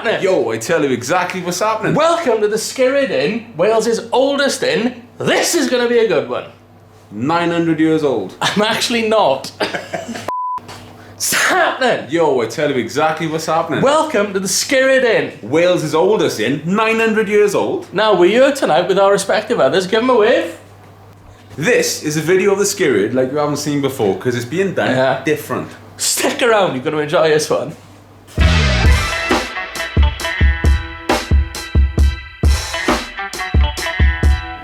happening? Yo, I tell you exactly what's happening. Welcome to the Sker Inn, Wales's oldest inn. This is going to be a good one. 900 years old. I'm actually not. What's happening? Yo, I tell you exactly what's happening. Welcome to the Sker Inn. Wales' oldest inn, 900 years old. Now, we're here tonight with our respective others. Give them a wave. This is a video of the Sker Inn like you haven't seen before because it's being done different. Stick around, you're going to enjoy this one.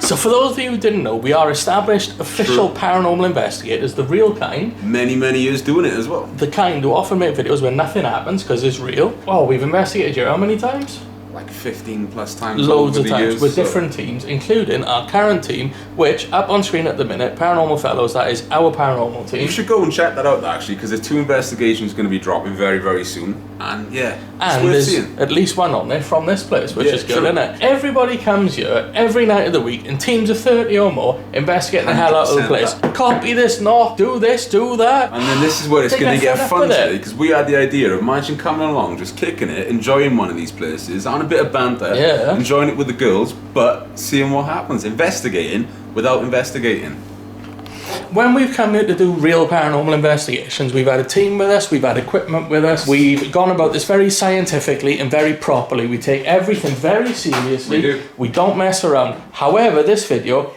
So for those of you who didn't know, we are established official paranormal investigators, the real kind. Many years doing it as well. The kind who often make videos where nothing happens because it's real. Oh, we've investigated here how many times? Like 15 plus times. Loads over of the times years, with different teams, including our current team, which up on screen at the minute, Paranormal Fellows, that is our paranormal team. You should go and check that out actually, because there's 2 investigations going to be dropping very soon, and yeah, and there's at least one on there from this place, which is good, isn't it? Everybody comes here every night of the week in teams of 30 or more, investigating the hell out of the place. Copy this, knock, do this, do that. And then this is where it's going to get fun today, because we had the idea of imagine coming along, just kicking it, enjoying one of these places, on a bit of banter, enjoying it with the girls, but seeing what happens, investigating without investigating. When we've come here to do real paranormal investigations, we've had a team with us, we've had equipment with us, we've gone about this very scientifically and very properly. We take everything very seriously. We do. We don't mess around. However, this video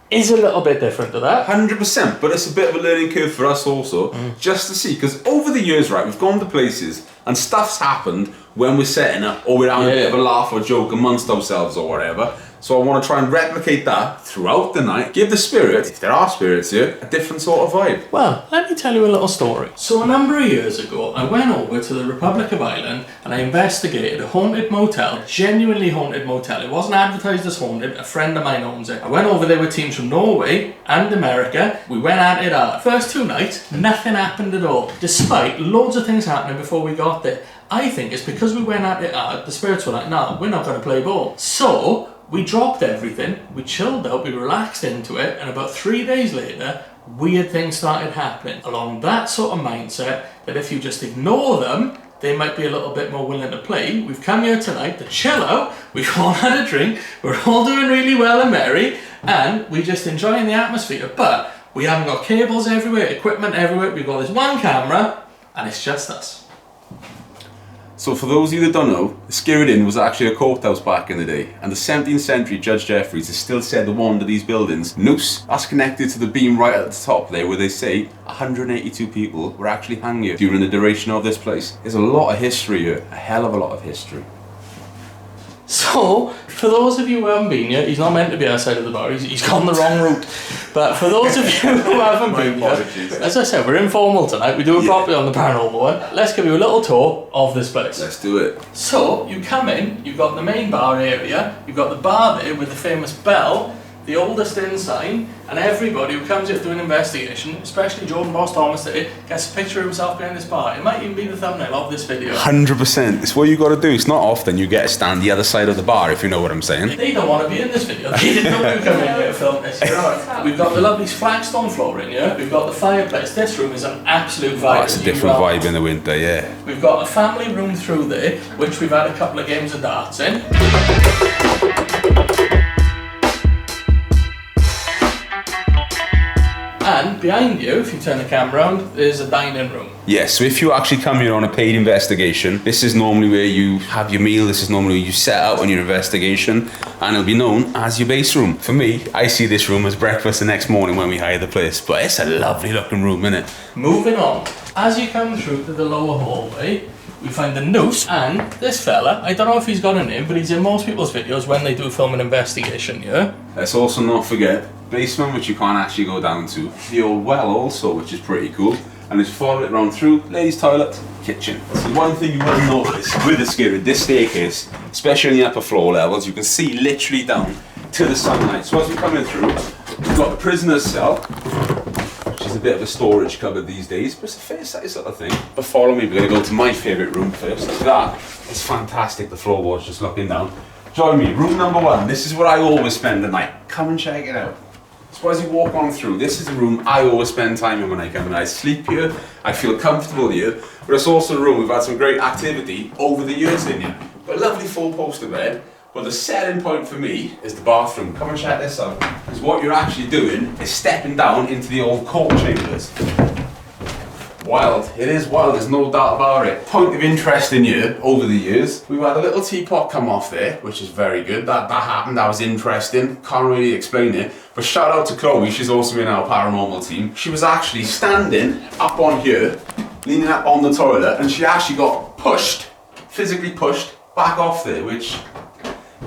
is a little bit different to that. 100%, but it's a bit of a learning curve for us also, just to see, because over the years, right, we've gone to places and stuff's happened when we're setting up or we're having a bit of a laugh or joke amongst ourselves or whatever. So I want to try and replicate that throughout the night, give the spirit, if there are spirits here, a different sort of vibe. Well, let me tell you a little story. So a number of years ago, I went over to the Republic of Ireland and I investigated a haunted motel, a genuinely haunted motel. It wasn't advertised as haunted, a friend of mine owns it. I went over there with teams from Norway and America. We went at it hard. First 2 nights, nothing happened at all, despite loads of things happening before we got there. I think it's because we went at it hard, the spirits were like, nah, we're not going to play ball. So we dropped everything, we chilled out, we relaxed into it, and about 3 days later, weird things started happening. Along that sort of mindset, that if you just ignore them, they might be a little bit more willing to play. We've come here tonight to chill out, we've all had a drink, we're all doing really well and merry, and we're just enjoying the atmosphere. But we haven't got cables everywhere, equipment everywhere, we've got this one camera, and it's just us. So for those of you that don't know, the Sker Inn was actually a courthouse back in the day, and the 17th century Judge Jeffreys has still said the wand of these buildings, noose, that's connected to the beam right at the top there where they say 182 people were actually hanged here during the duration of this place. There's a lot of history here, a hell of a lot of history. So, for those of you who haven't been here, he's not meant to be outside of the bar, he's gone the wrong route. But for those of you who haven't been here, as I said, we're informal tonight, we do it properly on the paranormal one. Let's give you a little tour of this place. Let's do it. So, you come in, you've got the main bar area, you've got the bar there with the famous bell, the oldest inn sign, and everybody who comes here to do an investigation, especially Jordan Boss Thomas today, gets a picture of himself behind this bar. It might even be the thumbnail of this video. 100%. It's what you got to do. It's not often you get to stand the other side of the bar, if you know what I'm saying. They don't want to be in this video. They didn't know we were coming in here to film this. We've got the lovely flagstone floor in here. We've got the fireplace. This room is an absolute vibe. Oh, it's a different vibe in the winter, yeah. We've got a family room through there, which we've had a couple of games of darts in. And behind you, if you turn the camera around, there's a dining room. Yes, so if you actually come here on a paid investigation, this is normally where you have your meal, this is normally where you set out on your investigation, and it'll be known as your base room. For me, I see this room as breakfast the next morning when we hire the place, but it's a lovely looking room, isn't it? Moving on, as you come through to the lower hallway, we find the noose, and this fella, I don't know if he's got a name, but he's in most people's videos when they do film an investigation, yeah? Let's also not forget basement, which you can't actually go down to. The old well also, which is pretty cool. And just follow it around through, ladies' toilet, kitchen. So one thing you will notice with the Sker Inn, this staircase, especially in the upper floor levels, you can see literally down to the sunlight. So as we're coming through, we've got the prisoner's cell, which is a bit of a storage cupboard these days, but it's a fair size sort of thing. But follow me, we're going to go to my favourite room first. That is fantastic, the floorboards just looking down. Join me, room number 1. This is where I always spend the night. Come and check it out. So as you walk on through, this is a room I always spend time in when I come in. I sleep here, I feel comfortable here, but it's also a room we've had some great activity over the years in here. Got a lovely 4-poster bed. But the selling point for me is the bathroom. Come and check this out. Because what you're actually doing is stepping down into the old court chambers. Wild. It is wild, there's no doubt about it. Point of interest in here, over the years, we've had a little teapot come off there, which is very good. That happened, that was interesting. Can't really explain it. But shout out to Chloe, she's also in our paranormal team. She was actually standing up on here, leaning up on the toilet, and she actually got pushed, physically pushed, back off there, which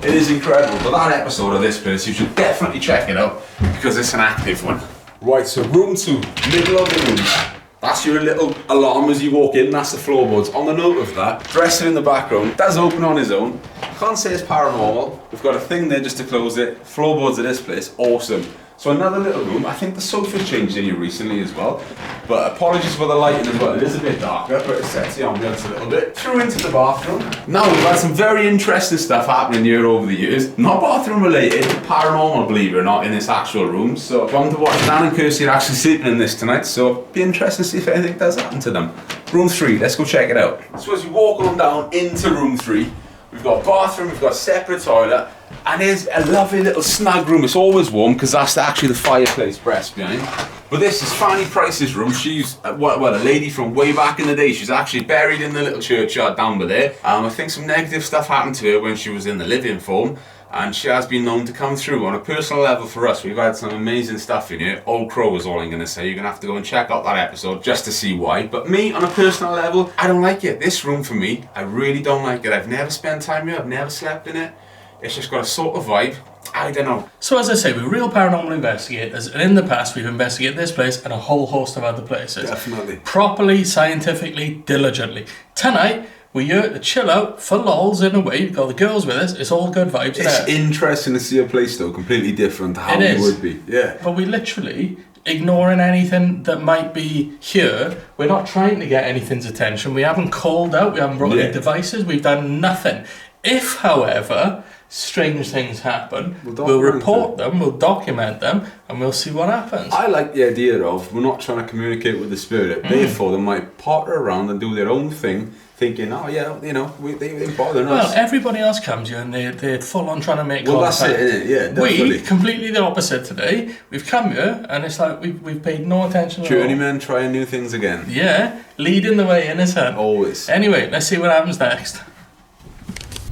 it is incredible. But that episode of this place, you should definitely check it out, because it's an active one. Right, so room 2, middle of the room. That's your little alarm as you walk in, that's the floorboards. On the note of that, dresser in the background, does open on his own. Can't say it's paranormal. We've got a thing there just to close it. Floorboards of this place, awesome. So another little room. I think the sofa's changed in here recently as well. But apologies for the lighting as well. It is a bit darker, but it sets the ambience a little bit. Through into the bathroom. Now we've had some very interesting stuff happening here over the years. Not bathroom related, paranormal, believe it or not, in this actual room. So I want to watch Dan and Kirsty are actually sleeping in this tonight. So be interesting to see if anything does happen to them. Room 3, let's go check it out. So as you walk on down into room 3, we've got a bathroom, we've got a separate toilet, and here's a lovely little snug room. It's always warm because that's actually the fireplace breast behind. But this is Fanny Price's room. She's a lady from way back in the day. She's actually buried in the little churchyard down by there. I think some negative stuff happened to her when she was in the living form, and she has been known to come through. On a personal level for us, we've had some amazing stuff in here. Old Crow is all I'm going to say. You're going to have to go and check out that episode just to see why. But me, on a personal level, I don't like it. This room for me, I really don't like it. I've never spent time here. I've never slept in it. It's just got a sort of vibe. I don't know. So as I say, we're real paranormal investigators, and in the past we've investigated this place and a whole host of other places. Definitely. Properly, scientifically, diligently. Tonight, we're here to chill out for lols in a way. We've got the girls with us. It's all good vibes. It's interesting to see a place though, completely different to how it would be. Yeah. But we literally ignoring anything that might be here. We're not trying to get anything's attention. We haven't called out. We haven't brought any devices. We've done nothing. If, however, strange things happen, we'll report them, we'll document them, and we'll see what happens. I like the idea of we're not trying to communicate with the spirit. Therefore, they might potter around and do their own thing, thinking, oh yeah, you know, they bother us. Well, everybody else comes here and they're full on trying to make contact. Well, that's it, isn't it? Yeah, definitely. We, completely the opposite today. We've come here and it's like we've paid no attention at all. Journeyman trying new things again. Yeah, leading the way in his hand. Always. Anyway, let's see what happens next.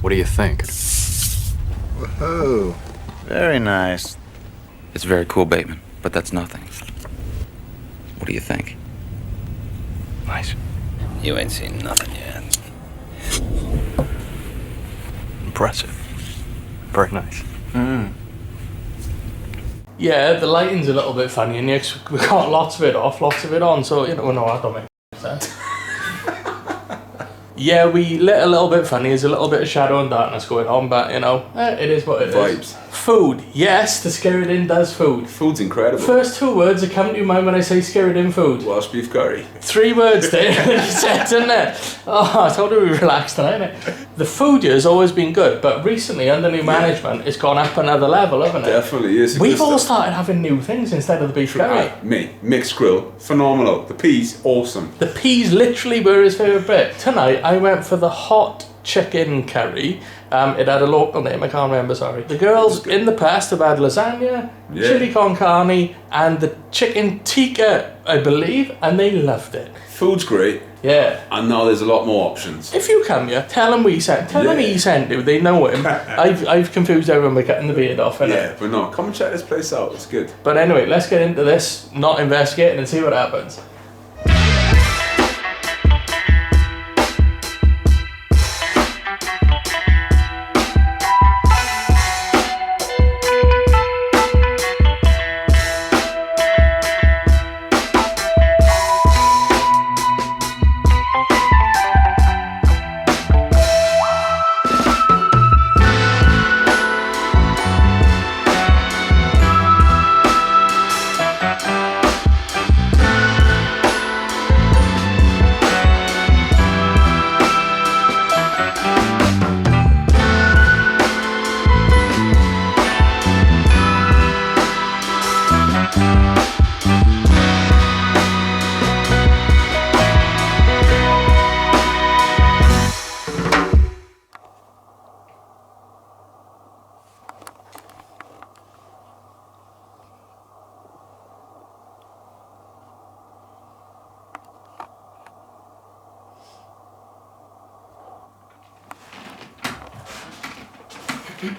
What do you think? Whoa, very nice. It's very cool, Bateman, but that's nothing. What do you think? Nice. You ain't seen nothing yet. Impressive. Very nice. Yeah, the lighting's a little bit funny in here 'cause we got lots of it off, lots of it on, so, you know, no, that don't make sense. Yeah, we lit a little bit funny. There's a little bit of shadow and darkness going on, but, you know, it is what it is. Vibes. Food. Yes, the Sker does food. Food's incredible. First 2 words that come to your mind when I say Sker food. Welsh beef curry. 3 words there, you said, didn't it? Oh, I told you we relaxed tonight, innit? The food here has always been good, but recently, under new management, it's gone up another level, hasn't it? Definitely is. We've all started having new things instead of the beef curry. Me, mixed grill, phenomenal. The peas, awesome. The peas literally were his favourite bit. Tonight, I went for the hot chicken curry. It had a local name, I can't remember, sorry. The girls in the past have had lasagna, chili con carne, and the chicken tikka, I believe, and they loved it. Food's great. Yeah. And now there's a lot more options. If you come here, tell them he sent you. They know him. I've confused everyone by cutting the beard off, innit? Yeah, but no, come and check this place out. It's good. But anyway, let's get into this, not investigating, and see what happens. Is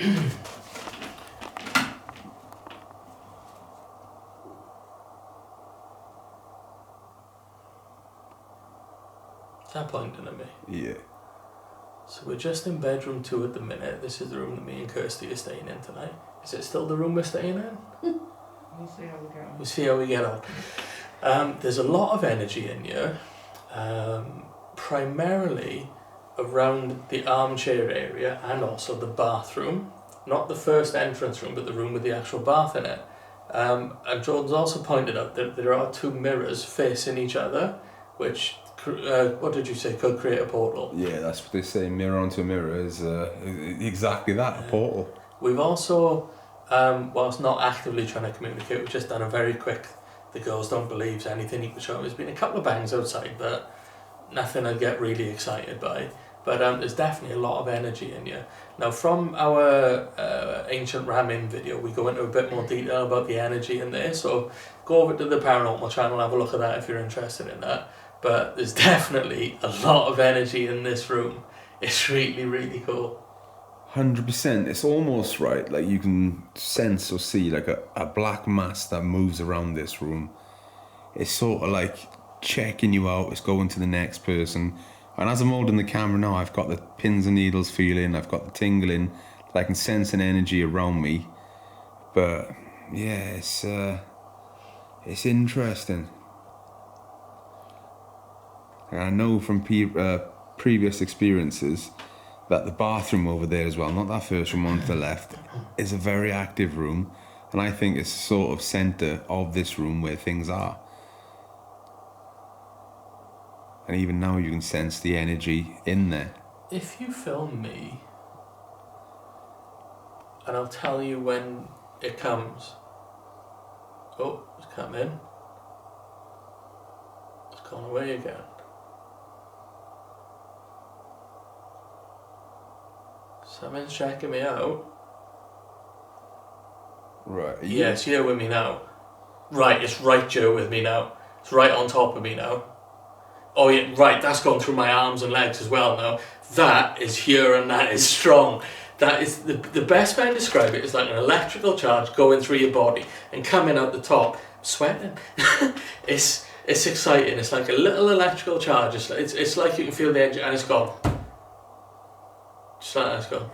that pointing at me? Yeah. So we're just in bedroom 2 at the minute. This is the room that me and Kirsty are staying in tonight. Is it still the room we're staying in? We'll see how we get on. We'll see how we get on. There's a lot of energy in here, primarily around the armchair area and also the bathroom. Not the first entrance room, but the room with the actual bath in it. And Jordan's also pointed out that there are 2 mirrors facing each other, which, what did you say, could create a portal. Yeah, that's what they say. Mirror onto mirror is exactly that, a portal. We've also, whilst not actively trying to communicate, we've just done a very quick, the girls don't believe anything you can show. There's been a couple of bangs outside, but nothing I'd get really excited by. But there's definitely a lot of energy in here. Now, from our Ancient Ramin video, we go into a bit more detail about the energy in there. So go over to the Paranormal channel and have a look at that if you're interested in that. But there's definitely a lot of energy in this room. It's really, really cool. 100%. It's almost right. Like you can sense or see like a black mass that moves around this room. It's sort of like checking you out. It's going to the next person. And as I'm holding the camera now, I've got the pins and needles feeling. I've got the tingling. I can sense an energy around me. But yeah, it's interesting. And I know from previous experiences that the bathroom over there as well, not that first room on to the left, is a very active room. And I think it's sort of centre of this room where things are. And even now you can sense the energy in there. If you film me, and I'll tell you when it comes. Oh, it's come in. It's gone away again. Someone's checking me out. Right. Yeah, it's here with me now. Right, it's right here with me now. It's right on top of me now. Oh yeah, right, that's gone through my arms and legs as well now. That is here and that is strong. That is, the best way to describe it is like an electrical charge going through your body and coming out the top. I'm sweating. It's exciting. It's like a little electrical charge. It's like you can feel the edge and it's gone. Just like that, it's gone.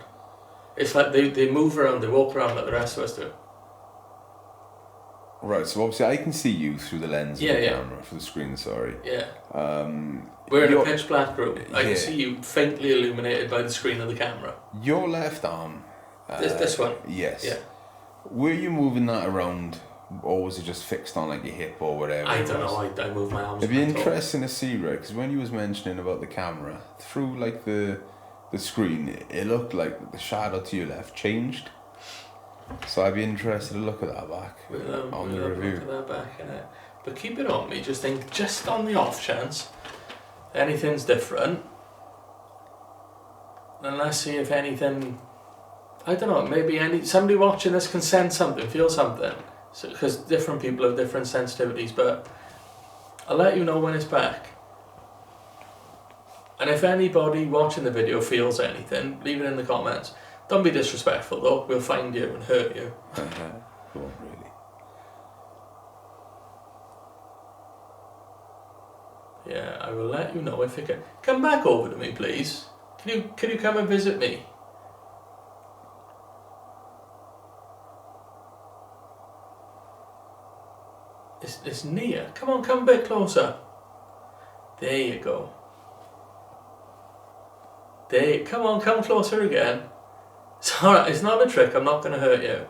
It's like they move around, they walk around like the rest of us do. Right, so obviously I can see you through the lens of the camera, for the screen, sorry. Yeah. We're in a pitch black room. I can see you faintly illuminated by the screen of the camera. Your left arm. This one? Yes. Yeah. Were you moving that around, or was it just fixed on like your hip or whatever? I don't know, I move my arms. It'd be interesting to see, right, because when you was mentioning about the camera, through like the screen, it looked like the shadow to your left changed. So I'd be interested to look at that back on the review. Look at that back in it. But keep it on me, just on the off chance anything's different. And let's see if anything, I don't know, maybe somebody watching this can sense something, feel something. Because different people have different sensitivities, but I'll let you know when it's back. And if anybody watching the video feels anything, leave it in the comments. Don't be disrespectful though, we'll find you and hurt you. Won't really. Yeah, I will let you know if it can. Come back over to me, please. Can you come and visit me? It's near. Come on, come a bit closer. There you go. Come on, come closer again. It's alright, it's not a trick, I'm not going to hurt you.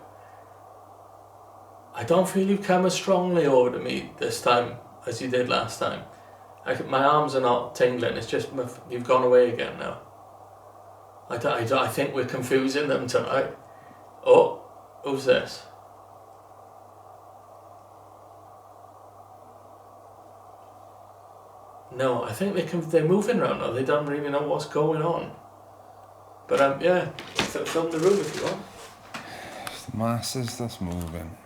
I don't feel you've come as strongly over to me this time as you did last time. My arms are not tingling, it's just you've gone away again now. I think we're confusing them tonight. Oh, who's this? No, I think they're moving around now, they don't really know what's going on. But yeah, film the room if you want. It's the masses that's moving.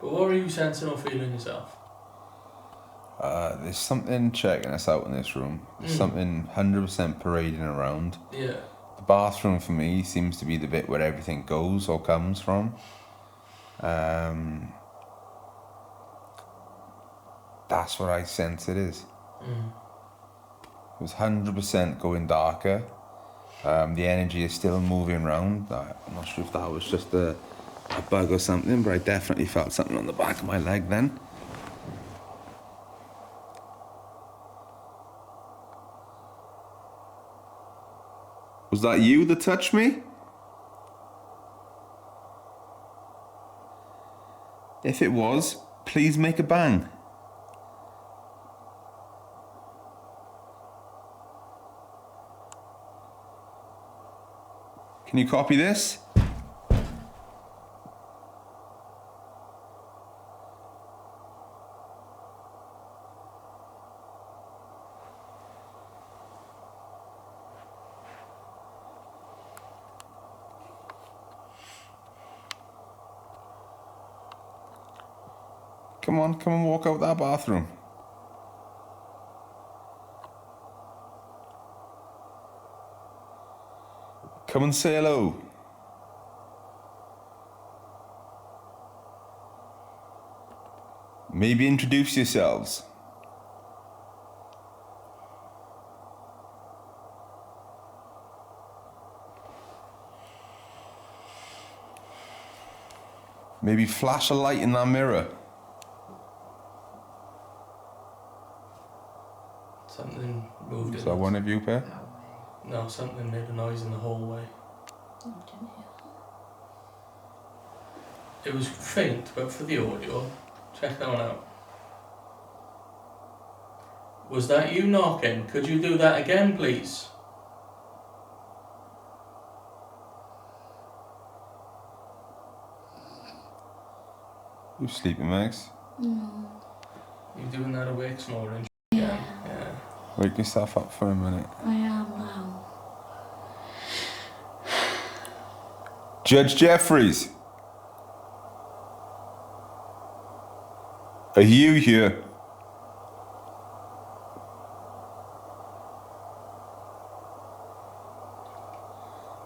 But what are you sensing or feeling yourself? There's something checking us out in this room. There's something 100% parading around. Yeah. The bathroom for me seems to be the bit where everything goes or comes from. That's what I sense it is. It was 100% going darker. The energy is still moving around. I'm not sure if that was just a bug or something, but I definitely felt something on the back of my leg then. Was that you that touched me? If it was, please make a bang. Can you copy this? Come on, walk out that bathroom. Come and say hello. Maybe introduce yourselves. Maybe flash a light in that mirror. Something moved in. Is that one of you, Per? No, something made a noise in the hallway. It was faint, but for the audio, check that one out. Was that you knocking? Could you do that again, please? You sleeping, Max? No. You doing that awake snoring? Yeah. Yeah. Wake yourself up for a minute. I am now. Judge Jeffries. Are you here?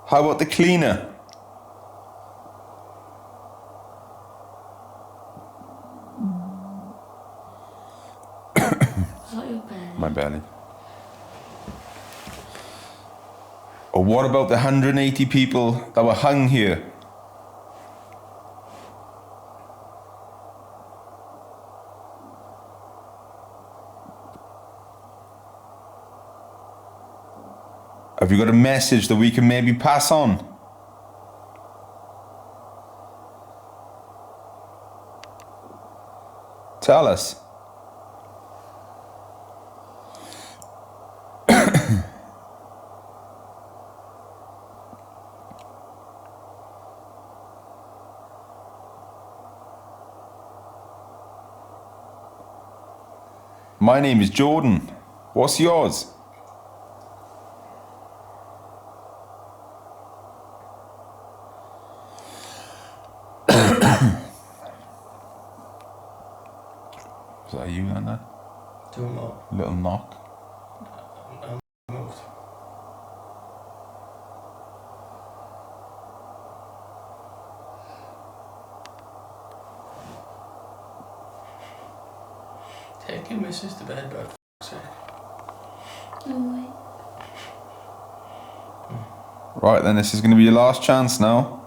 How about the cleaner? Is that your bed? My belly. Or what about the 180 people that were hung here? Have you got a message that we can maybe pass on? Tell us. My name is Jordan. What's yours? Is that you, Anna? Doing what? Little knock. I'm moved. Take your missus to bed, bud. For sake. No way. Right then, this is going to be your last chance now.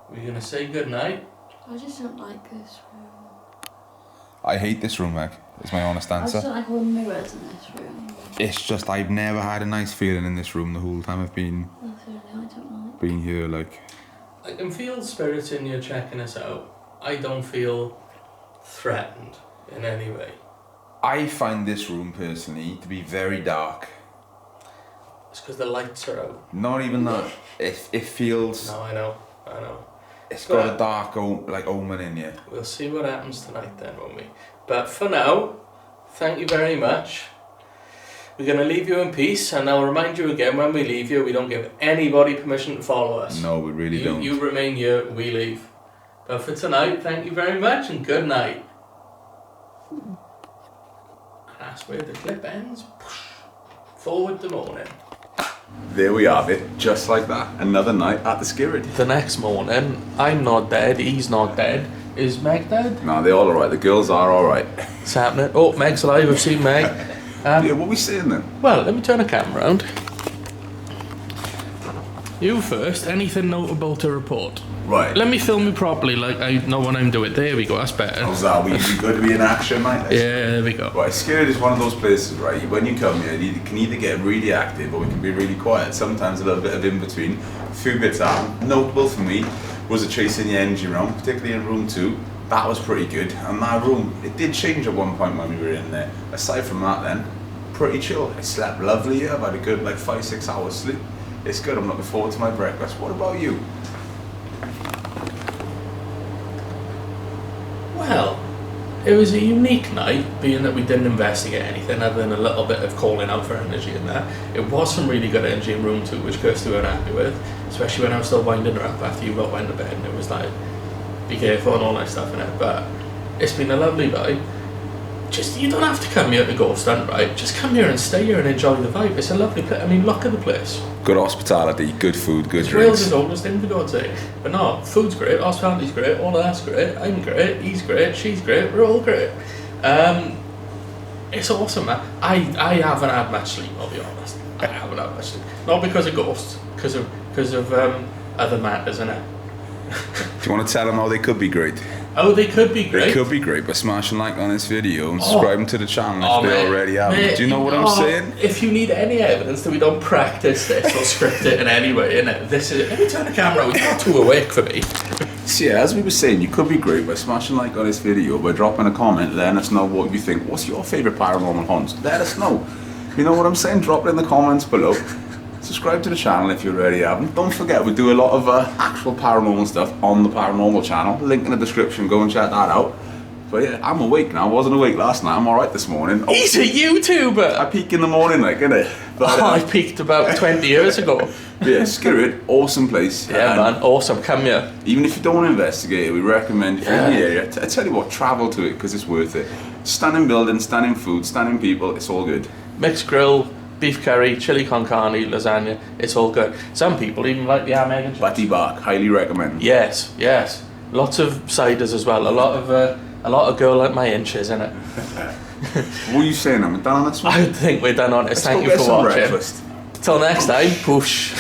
We're gonna say goodnight. I just don't like this room. I hate this room, Meg. Is my honest I just answer. don't like all the mirrors in this room. It's just I've never had a nice feeling in this room the whole time I've been That's the only thing I don't like. been here. Like, I can feel spirits in you checking us out. I don't feel threatened in any way. I find this room personally to be very dark. It's because the lights are out. Not even that. It feels. No, I know. It's got a dark omen in you. We'll see what happens tonight then, won't we? But for now, thank you very much. We're going to leave you in peace, and I'll remind you again, when we leave you, we don't give anybody permission to follow us. No, we really don't. You remain here, we leave. But for tonight, thank you very much and good night. And that's where the clip ends. Forward to morning. There we have it, just like that. Another night at the Sker. The next morning, I'm not dead, he's not dead. Is Meg dead? No, they're all alright. The girls are alright. It's happening. Oh, Meg's alive, I've seen Meg. Yeah, what are we saying then? Well, let me turn the camera around. You first, anything notable to report? Right. Let me film you properly like I know when I'm doing it. There we go, that's better. How's that? We good to be in action, mate? Yeah, there we go. Right, Sker is one of those places, right? When you come here, you can either get really active or we can be really quiet. Sometimes a little bit of in between. A few bits out. Notable for me was the chasing the energy round, particularly in room 2. That was pretty good. And that room, it did change at one point when we were in there. Aside from that then, pretty chill. I slept lovely here. I've had a good 5-6 hours sleep. It's good. I'm looking forward to my breakfast. What about you? Well, it was a unique night, being that we didn't investigate anything other than a little bit of calling out for energy in there. It was some really good energy in room 2, which Kirsty weren't happy with, especially when I was still winding her up after you got went to bed, and it was like, be careful and all that stuff in it. But it's been a lovely vibe. Just, you don't have to come here to ghost hunt, right? Just come here and stay here and enjoy the vibe. It's a lovely place. I mean, look at the place. Good hospitality, good food, good Wales drinks. is oldest in, for God's sake. But no, food's great, hospitality's great, all of that's great, I'm great, he's great, she's great, we're all great. It's awesome, man. I haven't had much sleep, I'll be honest. I haven't had much sleep. Not because of ghosts, because of other matters, innit? Do you want to tell them how they could be great? Oh, they could be great. They could be great by smashing like on this video and subscribing to the channel if they mate, already haven't. mate, Do you know what I'm saying? If you need any evidence that we don't practice this or script it in any way, innit? This is. Let me turn the camera. You're not too awake for me. So yeah, as we were saying, you could be great by smashing like on this video, by dropping a comment, letting us know what you think. What's your favourite paranormal haunts? Let us know. You know what I'm saying? Drop it in the comments below. Subscribe to the channel if you already haven't. Don't forget, we do a lot of actual paranormal stuff on the Paranormal channel. Link in the description, go and check that out. But yeah, I'm awake now. I wasn't awake last night. I'm alright this morning. Oh, He's a YouTuber! I peak in the morning, innit? But, I peaked about 20 years ago. yeah, Sker, awesome place. Yeah, And man, awesome. Come here. even if you don't want to investigate it, we recommend if you're in the area, I tell you what, travel to it because it's worth it. Stunning buildings, stunning food, stunning people, it's all good. Mixed grill, beef curry, chili con carne, lasagna. It's all good. Some people even like the ham, egg and cheese. Batty Bark, highly recommend. Yes, yes. Lots of ciders as well. A lot of girl at my inches in it. What are you saying? I'm done on this one? I think we're done on this. Let's Thank go you get for some watching. breakfast. Till next time, push.